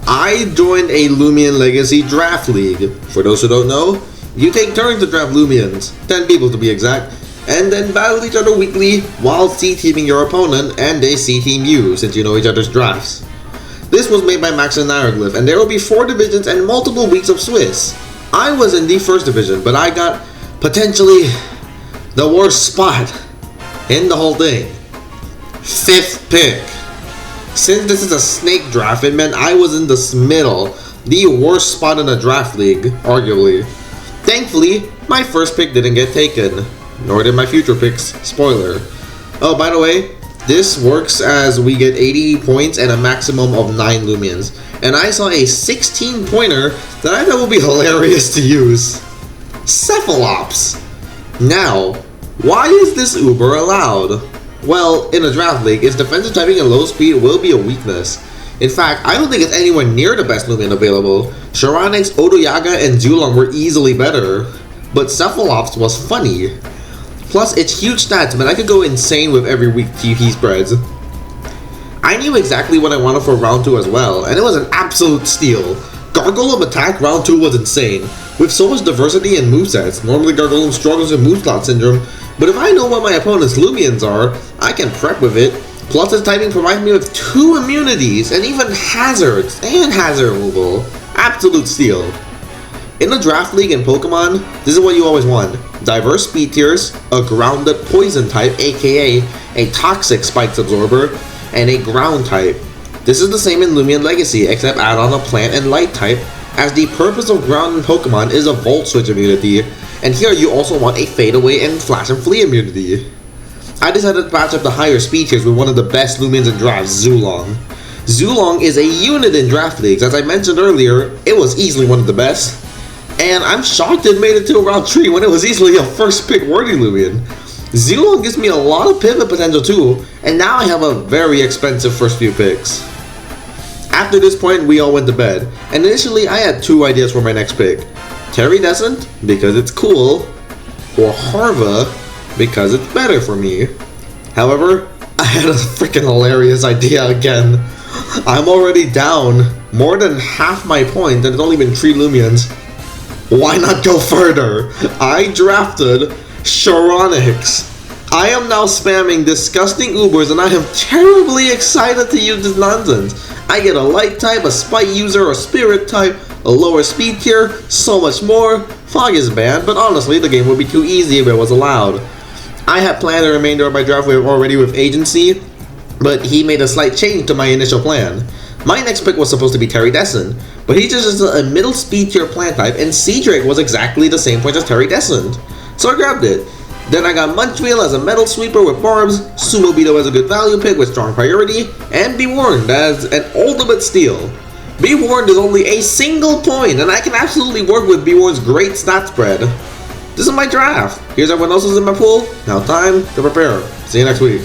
I joined a Loomian Legacy Draft League. For those who don't know, you take turns to draft Loomians, 10 people to be exact, and then battle each other weekly while C-teaming your opponent and they C-team you since you know each other's drafts. This was made by Max and Naroglyph, and there will be 4 divisions and multiple weeks of Swiss. I was in the first division, but I got potentially the worst spot in the whole thing. 5th pick. Since this is a snake draft, it meant I was in the middle, the worst spot in the draft league, arguably. Thankfully, my first pick didn't get taken, nor did my future picks, spoiler. Oh, by the way, this works as we get 80 points and a maximum of 9 Loomians. And I saw a 16-pointer that I thought would be hilarious to use. Cephalops! Now, why is this uber allowed? Well, in a draft league, its defensive typing and low speed will be a weakness. In fact, I don't think it's anywhere near the best Loomian available. Charonix, Odoyaga, and Zulong were easily better, but Cephalops was funny. Plus, its huge stats meant I could go insane with every week TP spreads. I knew exactly what I wanted for round 2 as well, and it was an absolute steal. Gargolem attack round 2 was insane. With so much diversity in movesets, normally Gargolem struggles with move slot syndrome, but if I know what my opponent's Loomians are, I can prep with it. Plus its typing provides me with 2 immunities and even hazards and hazard removal. Absolute steal. In the draft league in Pokemon, this is what you always want. Diverse speed tiers, a grounded poison type, aka a toxic spikes absorber, and a ground type. This is the same in Loomian Legacy, except add on a plant and light type, as the purpose of ground in Pokemon is a Volt Switch immunity, and here you also want a Fade Away and Flash and Flee immunity. I decided to patch up the higher speed tiers with one of the best Loomians in drafts, Zulong. Zulong is a unit in draft leagues. As I mentioned earlier, it was easily one of the best. And I'm shocked it made it to round 3 when it was easily a first pick worthy Loomian. Zulong gives me a lot of pivot potential too, and now I have a very expensive first few picks. After this point, we all went to bed, and initially I had 2 ideas for my next pick. Terridescent, because it's cool, or Harva, because it's better for me. However, I had a freaking hilarious idea again. I'm already down more than half my point and it's only been 3 Loomians. Why not go further? I drafted Charonix. I am now spamming disgusting Ubers and I am terribly excited to use this nonsense. I get a light type, a spite user, a spirit type, a lower speed tier, so much more. Fog is banned, but honestly the game would be too easy if it was allowed. I had planned the remainder of my draft already with Agency, but he made a slight change to my initial plan. My next pick was supposed to be Terridescent, but he just is a middle speed tier plant type, and Seadrake was exactly the same point as Terridescent. So I grabbed it. Then I got Munchville as a metal sweeper with barbs, Sumo Beetle as a good value pick with strong priority, and Be Warned as an ultimate steal. Be Warned is only a single point, and I can absolutely work with Be Warned's great stat spread. This is my draft. Here's everyone else's in my pool. Now time to prepare. See you next week.